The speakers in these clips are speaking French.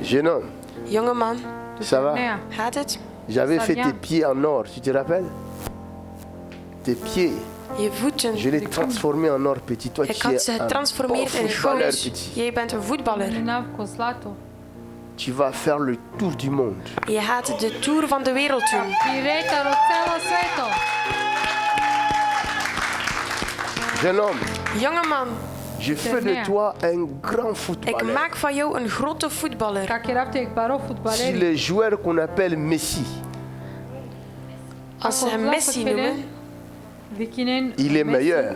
Jeune homme, Jongeman, ça va? gaat het? J'avais Ça fait vient. tes pieds en or, tu te rappelles? Tes pieds, Je voeten. je l'ai transformé en or, petit. Toi, Ik tu had es ze un getransformeerd bon in footballeur, goud. petit. Jij bent een voetballer. Minав cu zlato. Tu vas faire le tour du monde. Je gaat de Tour van de wereld doen. I rekao celo sveto. Jeune homme, Jongeman, je fais de toi un grand ik footballeur. maak van jou een grote voetballer. Как je rapte barov Si futbaleri. les joueurs qu'on appelle Messi, Als ze hem Messi noemen, Vikinen. il est meilleur.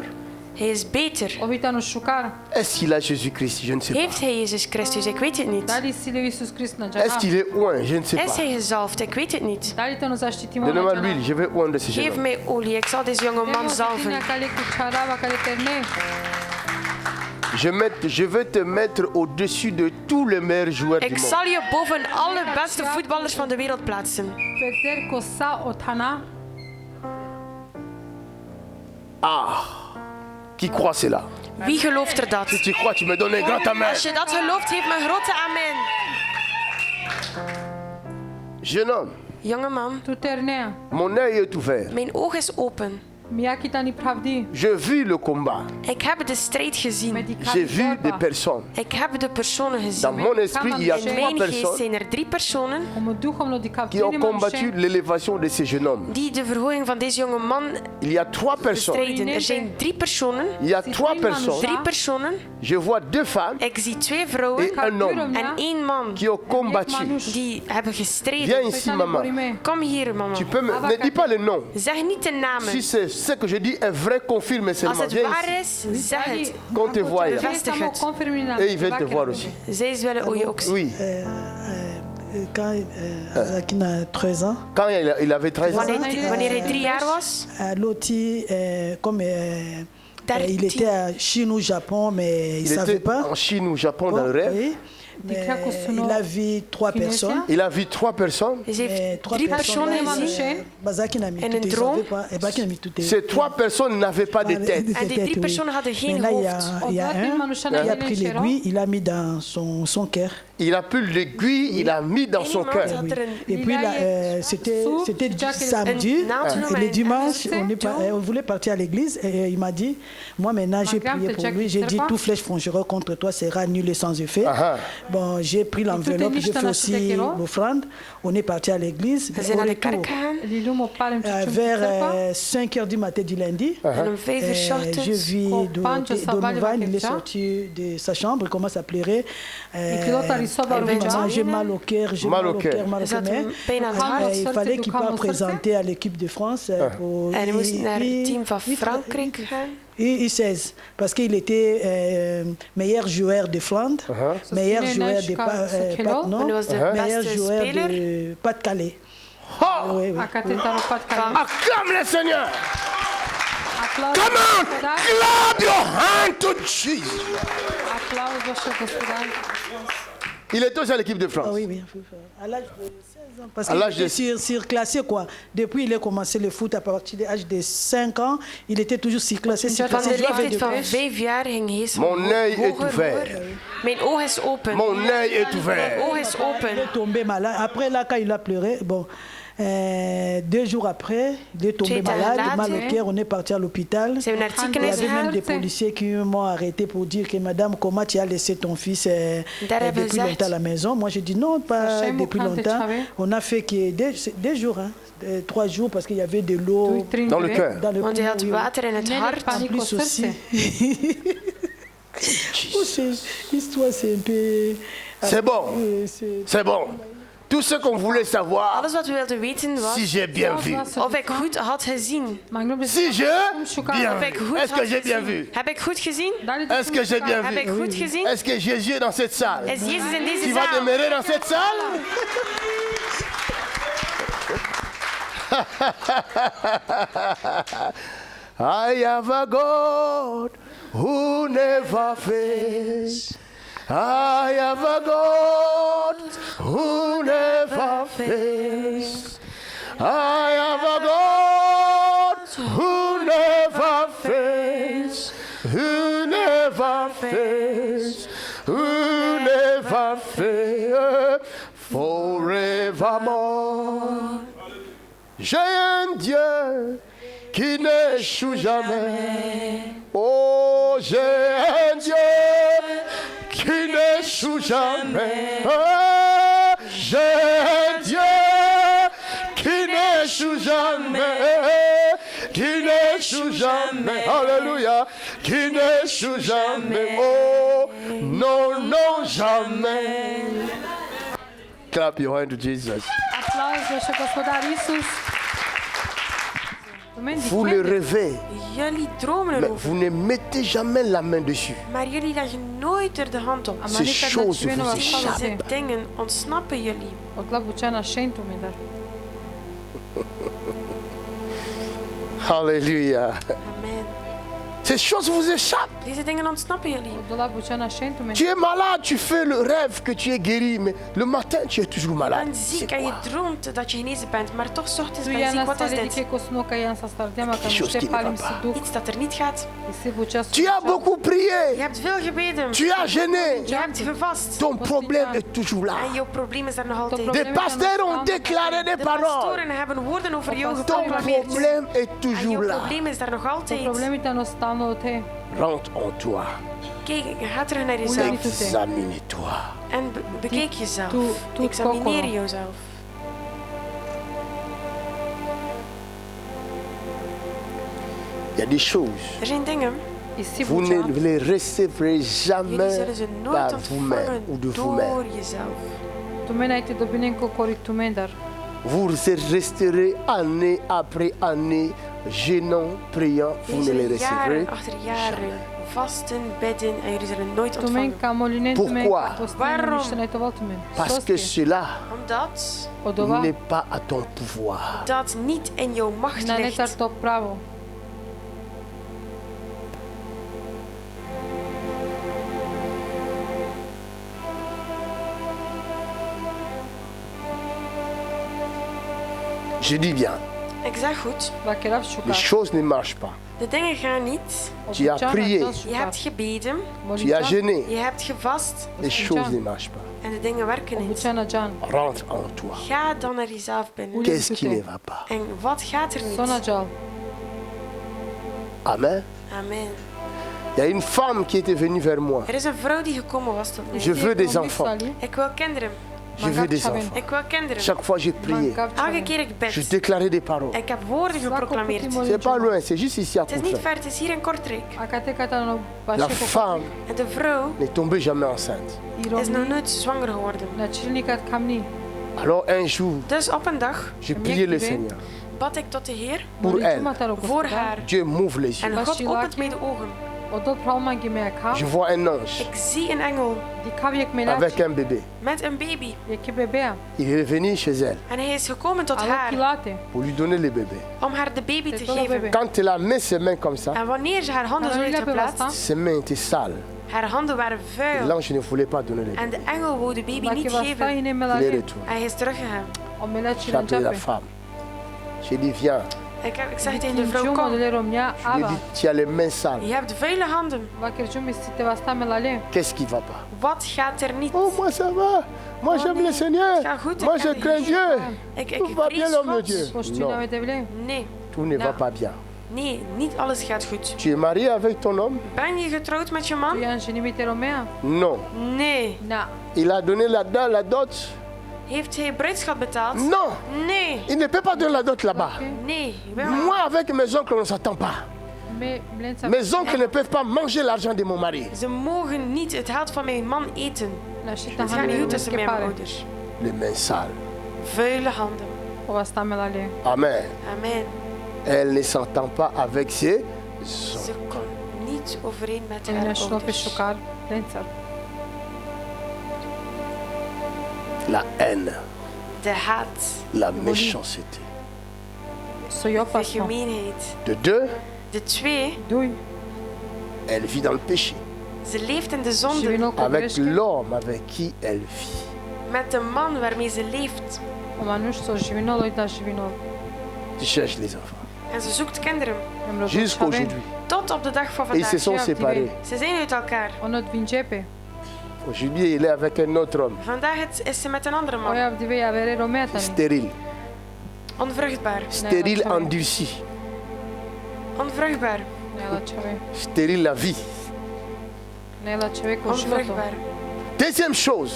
hij is beter. Ovitanu Šukar. Est-ce qu'il a Jésus-Christ? Je ne sais pas. Heeft hij Jezus Christus? Ik weet het Da niet. li si Iisus Hrist na Est-ce džanaf? qu'il est oint? Je ne sais Is pas. hij gezalfd? Ik weet het niet. Da li te nu zaštitimo na Donne-moi džanaf? l'huile, je vais oindre ce jeune Geef homme. mij olie. Ik zal deze jonge man Nemo zalven. zitine kale kučarava kale terne. Je vais te mettre au-dessus de tous les meilleurs joueurs du Ik monde. zal je boven alle beste voetballers van de wereld plaatsen. Peter kosa otana. Qui croit cela? Wie gelooft er dat? Si tu crois, tu me donnes un grand amen. Als je dat gelooft, geef me een grote amen. Jeune homme, Jonge man, Tu ternea. mon œil est ouvert. mijn oog is open. Miyakita ni pravdi. Je vis le combat. Ik heb de strijd gezien. J'ai vu des personnes. Ik heb de personen Dans gezien. mon esprit, il y a In trois mijn geest personnes zijn er 3 personen Om duhovno di qui ont combattu l'élévation de ces jeunes hommes. die de verhoging van deze jonge man Il y a trois personnes. bestrijden. Er zijn 3 personen. Il y a trois personnes. 3 personen. Je vois deux femmes Ik zie 2 et vrouwen un homme en 1 man qui ont combattu. die hebben Viens gestreden. ici, maman. Kom hier, mama. Tu peux me... Ne dis pas le nom. Zeg niet de namen. Si c'est ce que je dis est vrai, confirme Als seulement. het Viens waar ici. is, zeg het. Qu'on te voie. Bevestig het. Et ils veulent te voir aussi. Zij willen je ook zien. Oui. Quand Azaki a 13 ans, Quand il avait 13 ans, Wanneer hij 3 jaar was, Loti, comme Darti. il était à Chine ou Japon, mais il il ne savait était pas. en Chine ou Japon dans le Bon, rêve. oui, mais il a vu 3 personnes. Il a vu 3 personnes. ze Mais heeft 3 3 personnes personen là, gezien. Bazaki n'a mis En tout, een il droom. savait pas. Et Baki n'a mis tout. Ces 3 personnes n'avaient pas de tête. En die 3 personen hadden Mais geen là, hoofd. il y a un qui a pris l'aiguille, il a mis dans son cœur. Il a pris l'aiguille, il a mis dans son cœur. Iemand had er een Et puis là, c'était samedi. Et le dimanche, on voulait partir à l'église. Et il m'a dit, moi maintenant j'ai prié pour lui. J'ai dit, tout flèche franchira contre toi sera nul et sans effet. Bon, j'ai pris l'enveloppe, j'ai fait aussi l'offrande. On est parti à l'église. We zijn naar de kerk gegaan. Vers 5 h du matin du lundi, En om 5 uur 's j'ai ochtends. vu Donovan, il est sorti de sa chambre, il commence à pleurer. Maman, j'ai mal au cœur, j'ai mal au cœur, mal au Ze had cœur. een pijn aan het hart. Il fallait qu'il puisse présenter à l'équipe de France pour En hij moest naar het team van Frankrijk gaan. U16, parce qu'il était meilleur joueur de Flandre, meilleur joueur de Hij was de meilleur beste joueur speler. de Pas-de-Calais. Oh! Oui, oui. Acclame le Seigneur! Come on! Clap your hand to Jesus! Il est aussi à l'équipe de France. Ah oui, oui. À l'âge de 16 ans. Parce À l'âge qu'il de- était surclassé, quoi. Depuis il a commencé le foot à partir de l'âge de 5 ans, il était toujours surclassé. Van de leeftijd van 5 jaar ging hij zo Mon œil est hoger, ouvert. hoger. Mijn oog is open. Mon œil est Mijn ouvert. oog is Il open. est tombé malade. Après, là, quand il a pleuré, bon, 2 jours après, il est tombé Twee dagen malade, mal later, au cœur. On est parti à l'hôpital. Zijn we naar het Il y ziekenhuis avait même des gegaan. policiers qui m'ont arrêté pour dire que madame, comment tu as laissé ton fils Daar hebben we depuis longtemps à la maison. Moi, j'ai dit non, pas Sachez-moi depuis quand tu longtemps. savais. On a fait que des jours, hein, 3 jours, parce qu'il y avait de l'eau Dans le cœur. dans le Want hij had oui, oui. water in het hart. En plus aussi. Oh, c'est- l'histoire, c'est un peu... C'est bon. Oui, c'est- C'est bon. Tout ce qu'on voulait savoir, Alles wat we wilden weten was si j'ai bien vu. of ik goed had gezien. Si je bien Of ik vu. goed Est-ce que had j'ai bien gezien. vu? Heb ik goed gezien? Est-ce que j'ai bien Heb ik vu? goed gezien? Est-ce que Jésus est dans cette salle? Is Jezus in Tu deze vas zaal? demeurer dans cette salle? I have a God who never fails. I have a God who never fails. I have a God who never fails. Who never fails. Who never fails. la mort. J'ai un Dieu qui n'échoue jamais. Oh, j'ai un Dieu qui n'échoue jamais. Oh, j'ai un Dieu qui n'échoue jamais. Qui n'échoue jamais. Alléluia. Qui n'échoue jamais. Oh, non, non, jamais. Clap your hand to Jesus. Aplauze și Gospodar Isus. Vous le rêvez, Jullie dromen mais erover, vous ne mettez jamais la main dessus. maar jullie leggen nooit er de hand op. Ces choses vous échappent. Deze dingen ontsnappen jullie. Odlabučana šentumidar. Alléluia. Amen. Ces choses vous échappent. Deze dingen ontsnappen jullie. Odlabučana šentumidar. Tu es malade, tu fais le rêve que tu es guéri, mais le matin tu es toujours Je malade. bent C'est ziek en je quoi? droomt dat je genezen bent, maar toch 's ochtends Tu ben je ziek. Iana Wat is stare dit? dike ko snoka Ian sa stardema că Quelque nu chose știe qui ne va palim pas. să duc. Iets dat er niet gaat. I si buceasul. Tu as beaucoup prié, Je hebt veel gebeden. tu as gêné. Je hebt gevast. Ton problème est toujours là. En jouw probleem is er nog altijd. Des pasteurs ont déclaré des De paroles. pastoren hebben woorden over jou Ton geproclameerd. problème est En toujours jouw là. probleem is daar nog To altijd. problemite no stano te. Rentre en toi. Kijk, ga terug naar jezelf. Examine-toi. En bekijk jezelf. Tu Examineer kokoro. jezelf. Il y a des choses. Er zijn dingen, I si Vous bucea. ne les recevrez jullie jamais zullen ze nooit par vous-même ontvangen ou de door vous-même. jezelf. Tu mene ai te dobinen ko koritumendar. Vous resterez année après année, gênant, priant. Vous ne les Jullie zullen recevrez jaren achter jaren vasten, bidden en jullie zullen nooit Tu men ontvangen. ka molinen tu men Pourquoi? ka postin Waarom? niște n-ai toval tu men. parce que cela Omdat Odova n'est pas à ton pouvoir. dat niet in jouw macht na netar ligt. to pravo. Je dis bien, Ik zeg goed, Dacă erav les șucat. choses ne marchent pas. de dingen gaan niet. Tu as prié. Je hebt gebeden, Tu as gêné, je hebt gevast les choses ne marchent pas. en de dingen werken niet. Obuceana Gian. Rentre en toi. Ga dan naar jezelf binnen. Qu'est-ce qui ne va pas? En wat gaat er Sona niet? Gial. Amen. Amen. Il y a une femme qui était venue vers moi. Er is een vrouw die gekomen was tot mij. Je veux des enfants. Ik wil kinderen. Je veux des enfants. Ik wil kinderen. Chaque fois j'ai prié, Elke keer ik je bid. déclarais des paroles. Ik heb woorden geproclameerd. C'est pas loin, c'est juste ici à Het is niet Courtrai. ver, het is hier in Kortrijk. La femme En de vrouw n'est tombée jamais enceinte. is nog nooit zwanger geworden. Alors un jour, Dus op een dag j'ai prié le Seigneur bad ik tot de Heer pour elle. voor haar. Dieu m'ouvre les yeux. En God opent mij de ogen. Je vois un ange Ik zie een engel avec un bébé. met een baby. Il est venu chez elle En hij is gekomen tot haar pour lui donner le bébé. om haar de baby te geven. Quand elle a mis ses mains comme ça, En wanneer ze haar handen zo heeft geplaatst, ses mains étaient sales. haar handen waren vuil. L'ange ne voulait pas donner le bébé. En de engel wou de baby niet geven. Il est retourné. Hij is teruggegaan. J'ai appelé la femme. J'ai dit, viens. Ik zeg tegen de vrouw, kom. Je lui ai dit, tu as les mains sales. Je hebt vuile handen. Qu'est-ce qui va pas? Wat gaat er niet? Oh, moi ça va. Moi j'aime le Seigneur. Ga goed, Moi ik je ga crains hier. Dieu. Tout va bien, vrees l'homme de God. Dieu. Non, Nee, tout ne va pas bien. nee, niet alles gaat goed. Tu es marié avec ton homme? Ben je getrouwd met je man? Non. Nee. Il a donné la dot? Heeft hij bruidschat betaald? Non. Nee. Il ne peut pas donner la dot là-bas. Nee. Moi, avec mes oncles, on ne s'attend pas. Mes oncles ne peuvent pas manger l'argent de mon mari. Ze mogen niet het geld van mijn man eten. Het gaat niet goed tussen mijn ouders. Les mains sales. Vuile handen. Amen. Amen. Elle ne s'entend pas avec ses oncles. Ze kon niet overeen met haar ouders. La haine, De haat. la méchanceté. De gemeenheid. De deux, De twee. elle vit dans le péché. Ze leeft in de zonde. Avec l'homme avec qui elle vit. Met de man waarmee ze leeft. Tu cherches les enfants. En ze zoekt kinderen. Jusqu'aujourd'hui. Tot op de dag van Et ils se vandaag. sont séparés. Ze zijn uit elkaar. Aujourd'hui, il est avec un autre homme. Vandaag is ze met een andere man. Oja dve avere rometa. Stérile. Onvruchtbaar. Stérile endurci. Onvruchtbaar. Nela човек. Stérile la vie. Nela човек от живота. Onvruchtbaar. Deuxième chose,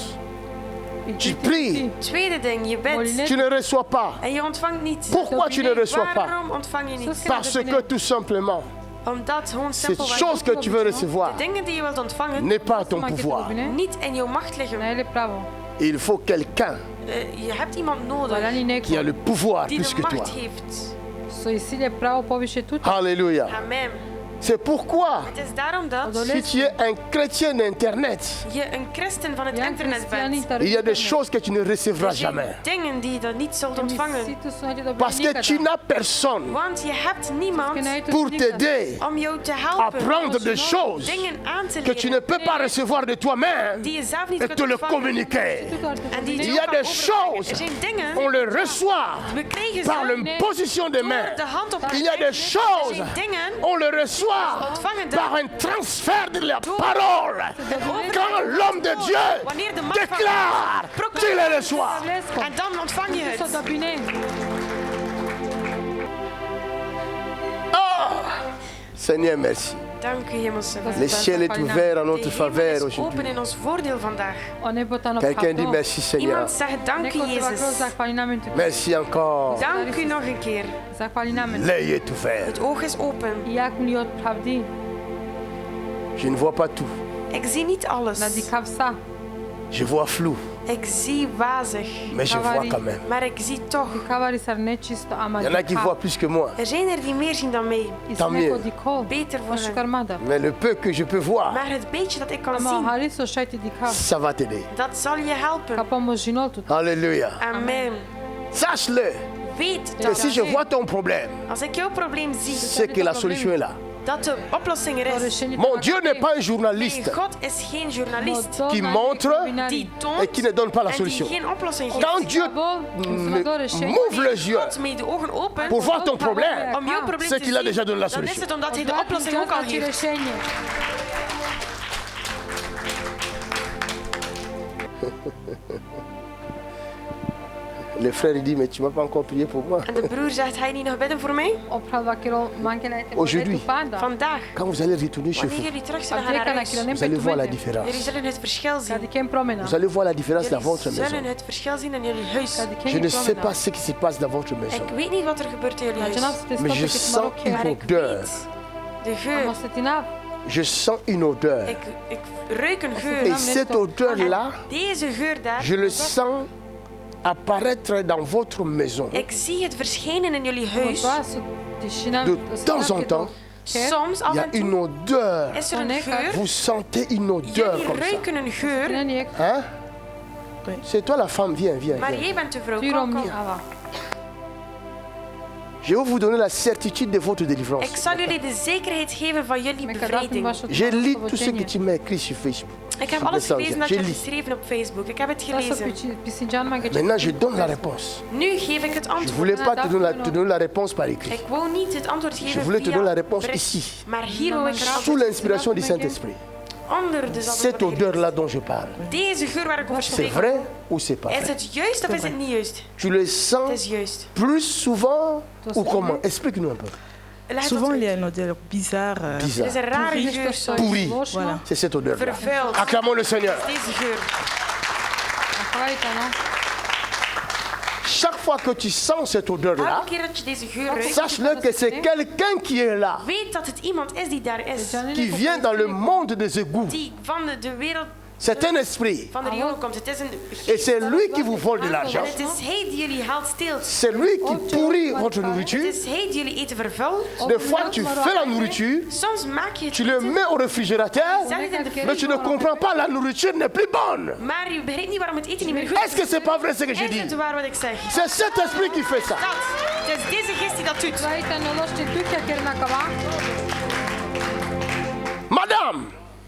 И tu pries, Tweede ding, je bidt tu ne reçois pas. en je ontvangt niet. Pourquoi tu ne reçois pas? Waarom ontvang je niet? Parce que tout simplement, Omdat gewoon cette simpelweg chose que tu veux recevoir de dingen die je wilt ontvangen n'est pas à ton pouvoir. niet in jouw macht liggen. Не е ли право? Il faut quelqu'un Je hebt iemand nodig Валя ни qui a некој le pouvoir die plus de que toi. macht heeft. со и силе право повише тука. Alléluia. Amen. C'est pourquoi, Het is daarom dat si tu es un chrétien d'Internet, je een christen van het Јан internet bent. христијанин il y a des choses que tu ne recevras Er zijn jamais. dingen die je dan niet zult ontvangen. Сите су неќе добри Parce que никада. tu n'as personne Want je hebt niemand pour t'aider om jou te à helpen. prendre des choses Dingen aan te que tu ne leren peux pas recevoir de toi-même die je zelf niet et kunt te le ontvangen. communiquer. En die Il je y a ook des kan overbrengen. choses, Er zijn dingen, on les reçoit we kregen par ze la position des mains. door de hand op Il y a des choses, Er zijn dingen, on les reçoit ontvangen par dat un transfert de la parole. Quand l'homme de Dieu wanneer de macht van déclare, tu les reçois. en dan ontvang je Со het. да бине. Seigneur, merci. Dank u, Hemelse Vader. Le ciel est ouvert en De notre hemel faveur is open aujourd'hui. in ons voordeel vandaag. О небото на Quelqu'un dit правдо. merci Seigneur. Iemand zegt dank u, Некој се вакро Jezus. захвали на мене. Merci encore. Dank u nog een keer. Захвали на мене. L'œil est ouvert. Het oog is open. И јак ми од правди. Je ne vois pas tout. Ik zie niet alles. На дикавса. Je vois flou, Ik zie wazig. mais je vois quand même. Maar ik zie toch. Кавари сар нечисто, ама Il y en a qui voient plus que moi. Er zijn er die meer zien dan mij. И Tant се некој mieux. дикол. Beter voor Во hen. шукармада. Mais le peu que je peux voir, Maar het beetje dat ik kan Ама zien, хари со шајти дикав. ça va t'aider. dat zal je helpen. Ка поможи нолту. Alléluia. Amen. Sache-le Weet que dat si je vois ton problème, als ik jouw probleem zie, c'est que la solution est là. dat de oplossing er is. Mon Dieu n'est pas un Mijn journaliste God is geen journalist qui montre die toont et qui ne donne pas la en die solution. geen oplossing geeft. Quand Dieu m'ouvre les yeux God met de ogen open pour voir ton problème, om jouw probleem c'est te qu'il a déjà zien, donné la dan is solution. het omdat hij de oplossing ook al heeft. решение. Le frère il dit, mais tu ne m'as pas encore prié pour moi. En de broer zegt, ga je niet nog bidden voor mij? Опралва киро манкелајте Aujourd'hui. панда. Vandaag, Quand vous allez retourner chez wanneer vous, jullie terug zullen А gaan naar дека на huis, киро не vous allez voir la петумене. différence. jullie zullen het verschil zien. Каде кен промена. Vous allez voir la différence dans votre Jullie zullen maison. het verschil zien in jullie huis. Каде Je кен ne sais pas промена. ce qui se passe dans votre maison, Ik weet niet wat er gebeurt in jullie Значи huis. нас те mais je стопи ке sens мароке. Maar une ik odeur. weet de geur. Ама сетина. Je sens une odeur. Ik ruik een geur. Et cette odeur-là, Deze geur daar, je le sens apparaître dans votre maison. ik zie het verschijnen in jullie Ама huis. тоа со тишина. De temps en temps, Soms, il af y a en une toe, odeur. is er een geur. Vous sentez une odeur Jullie comme ça. ruiken een geur. Hein? C'est toi la femme, viens, viens, Maar viens. jij bent de vrouw. Тиро Kom, ми kom. ава. Je vais vous donner la certitude de votre Ik délivrance. zal jullie de zekerheid geven van jullie Ме кадат ми bevrijding. вашето J'ai lu tout ce que освобождение. tu m'as écrit sur Facebook. Ik heb Sur alles Messenger. gelezen dat J'ai je hebt lu. geschreven op Facebook. Ik heb het Тоа со gelezen. писинџанма ги Maintenant, je donne la réponse. Nu geef ik het Je ne antwoord. voulais pas te donner la réponse par écrit. Ik wou niet het antwoord Je geven voulais te donner la via réponse bericht. ici. Maar hier wil ik het Sous antwoord l'inspiration du Saint-Esprit. onder de Cette zalving. odeur-là dont je parle, Deze geur waar ik over c'est spreek. vrai ou c'est pas Is vrai? het juist of is het niet juist? Tu le Het sens is juist. plus souvent ou comment? Explique-nous un peu. Leg het Souvent, ons il y a uit. une odeur bizarre. Het is Bizarre. een rare Нешто geur. со Pourri. лошно. Voilà. C'est cette odeur-là. Vervuild. Acclamons le Seigneur. Deze geur. Хвалите, но. Chaque fois que tu sens cette odeur-là, Elke keer dat je deze geur ruikt, sache-le que c'est quelqu'un qui est là, weet dat het iemand is die daar is. qui vient dans le monde des égouts. Die van de wereld C'est un esprit. van de riool komt. Het is een Et c'est lui qui vous vole de l'argent. en het is hij die jullie geld steelt. C'est lui qui pourrit votre Het nourriture. is hij die jullie eten vervuilt. Des fois, tu fais la nourriture, Soms maak je het tu le eten, mets au réfrigérateur, zet het in de mais tu ne frigo, comprends pas, la nourriture n'est plus bonne. maar je begrijpt niet waarom het eten niet meer goed Est-ce que c'est pas vrai ce que je is. Is dis? het waar wat ik zeg? C'est cet esprit qui fait ça. Dat. Het is deze geest die dat doet. Хвалите, но лошите тука керна кава. Madame,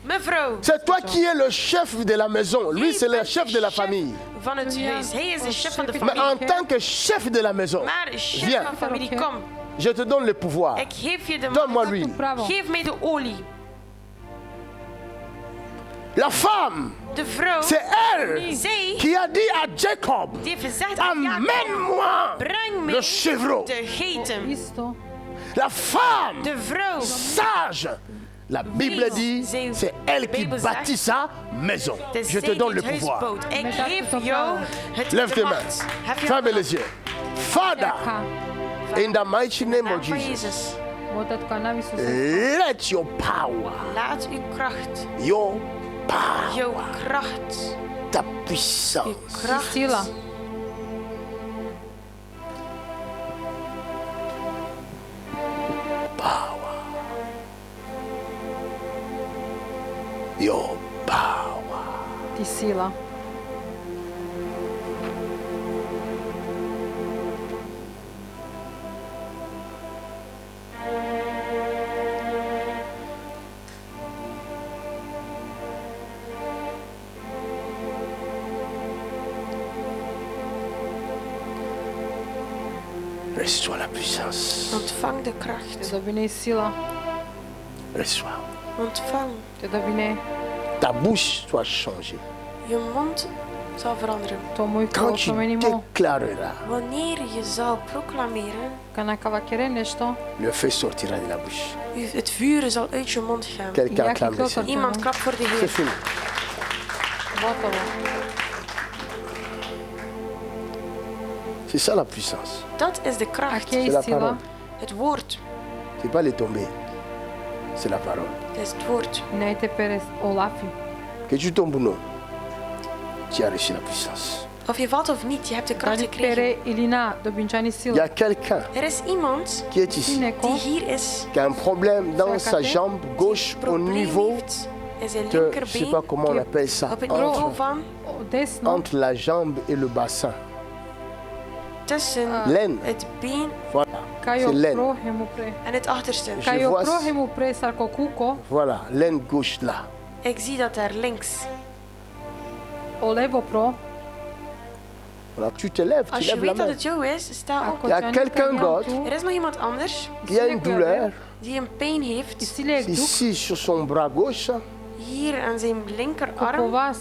Mevrouw, c'est toi qui es le chef de la maison. Lui, c'est le chef de la famille. van het huis. Hij is de chef van de Mais en familie. tant que chef de la maison, Maar chef viens, van familie, kom. je te donne le pouvoir. Ik geef je de Donne-moi macht. l'huile. Право. Geef mij de olie. La femme, De vrouw, c'est elle zij qui a dit à Jacob, die heeft gezegd aan Jacob, amène-moi breng le mij chevreau. de geiten. Isto. La femme De vrouw, sage, la Bible dit, c'est elle qui bâtit sa maison. de Je te zij donne die le het huis pouvoir. bouwt. Ik Met dat geef tot jou jou. Lève de tes mains. macht. Hef je Ferme handen les yeux. Father, Ka. in the mighty name naam of van Jesus, Jezus. Motat kana Isus. let your power, Laat uw kracht, your power, jouw kracht, ta uw puissance, kracht, Sila. your power. Ti sila. Reçois la puissance. ontvang de Te kracht. dobine sila. Reçois. Ontvang. Te dobine Ta bouche soit changée. Je mond zal veranderen. to môj Quand tu promenimo. déclareras, Wanneer je zal proclameren, Kana kava kere nešto. le feu sortira de la bouche. het vuur zal uit je mond gaan. Quelqu'un Ja, acclame le klopt. Seigneur. Iemand klapt voor de C'est Heer. fini. Gotovo. C'est ça la puissance. Dat is de kracht. Aké C'est la sila. parole. Het woord. C'est pas les tombées. C'est la parole. Dat is het woord. Ne te peres olafi. Que tu tombes ou non, tu as reçu la puissance. Of je valt of niet, je hebt de kracht Dani gekregen. pere ilina dobinchani Il y sila. a quelqu'un Er is iemand qui est ici, Sineko. die hier is, qui a un problème dans sa Zakate. jambe gauche au probleem niveau heeft in zijn de, je ne sais pas linkerbeen, comment on appelle ça, op het niveau entre, van Desno. entre la jambe et le bassin. tussen L'aine, het been voilà, Kajo c'est l'aine. pro hemu pre. en het achterste. Je Kajo vois, pro hemu pre sarko kuko. voilà, l'aine gauche là. Ik zie dat daar links. O levo pro. Voilà, tu te lèves, tu Als je lèves la weet dat main. het jou is, sta op. Ako Il y a tjani quelqu'un kanyan d'autre. tu. Er is nog iemand anders Il y a une douleur die een pijn heeft Isile ek duk. ici sur son bras gauche, hier aan zijn linkerarm. Kupovas.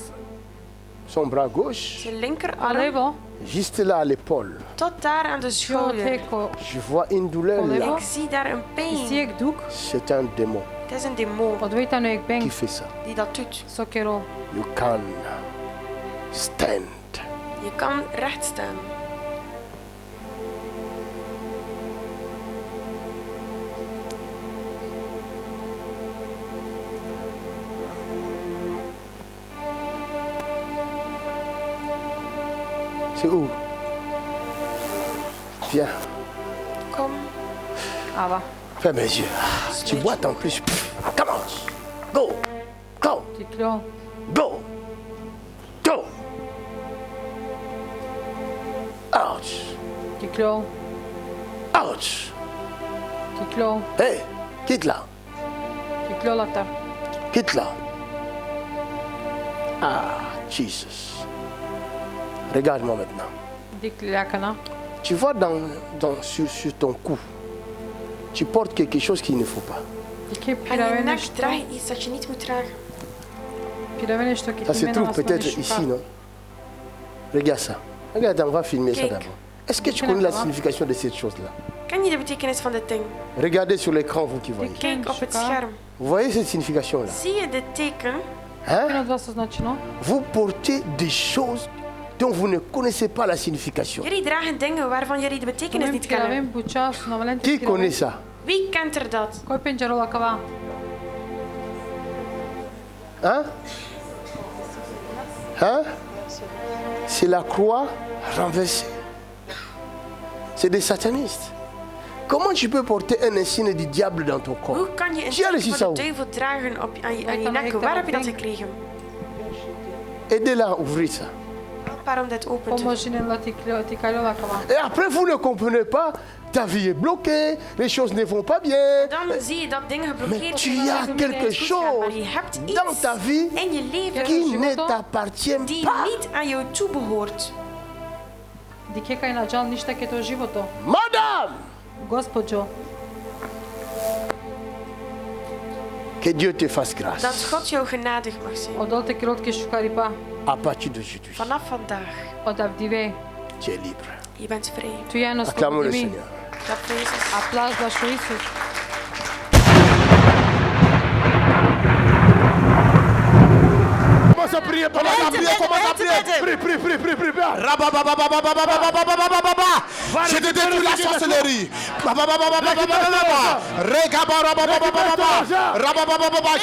son bras gauche, Zijn O linkerarm levo. juste là à l'épaule. tot daar aan de Jo schouder. teko. Je vois une douleur là. Ik zie daar een Isi pijn. ek duk. C'est un démon Het is een demon Odvejta no ek qui beng. fait ça. die dat doet. Sokero. You can stand. Je kan recht staan. C'est où? Viens, Kom, Ava. ferme les yeux. Tu boites en plus. Come on. Go. Go. Tiklo. Go. Go. Ouch. Tiklo. Ouch. Tiklo. Hey, quitte là. Tiklo latar. Quitte là. Ah, Jesus. Regarde-moi maintenant. Dikliakana. Tu vois sur ton cou, tu portes quelque chose qu'il ne faut pas. Dike aan je pirave nek nešto. draag je iets dat je niet moet dragen. Pirave nešto ki Ça ti se mene trouve nas mene peut-être šuka. ici, non? Regarde ça. Regarde, on va filmer ça Kijk. d'abord. Est-ce que tu connais la signification de cette chose-là? Ken je de betekenis van dit ding? Regardez sur l'écran, vous qui voyez. Kijk op het scherm. Vous voyez cette signification-là? Zie je dit teken? Hein? Ono od vas označeno? Vous portez des choses dont vous ne connaissez pas la signification. Jullie dragen dingen waarvan jullie de betekenis Ovim niet kennen. piravem bučas na valente Qui connaît ça? Wie kent er dat? Koji penđarola kava? Hein? Hein? C'est la croix renversée. C'est des satanistes. Comment tu peux porter un insigne du diable dans ton corps? Hoe kan je een Zie je teken dat van zo? de duivel dragen aan je kan nek? ik Waar heb je dat daarop gekregen? Aidez-la à ouvrir ça. Waarom dit open te doen? Pomoži nam ti kaljola kava. Et après, vous ne comprenez pas, ta vie est bloquée, les choses ne vont pas bien. Dan zie je dat dingen Mais geblokkeerd tu zijn. as quelque Maar chose je hebt dans iets ta vie in je leven qui ne t'appartient die pas. niet aan jou toebehoort. Dike kaj na džal ništa ke to životo. Madame, Gospođo, Que Dieu te fasse grâce. Dat God jou genadig mag zijn. Odolte kilot ke shukaripa. À partir d'aujourd'hui, Vanaf vandaag. Odavdive. tu es libre. Je bent vrij. Tu je nos Acclamons le potrimi. Seigneur. Dat voor Jezus. Aplauz la Isus. Commence à prier, commence à prier. Prie. Je te détruis la sorcellerie.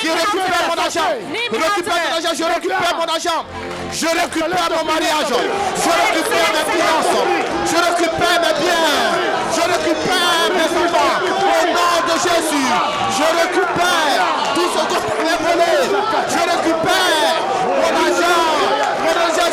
Qui récupère mon argent. Je récupère mon argent. Je récupère mon mariage. Je récupère mes finances. Je récupère mes biens. Je récupère mes enfants. Au nom de Jésus. Je récupère tout ce que je voulais voler. Je récupère mon argent. Mon nom de Jésus.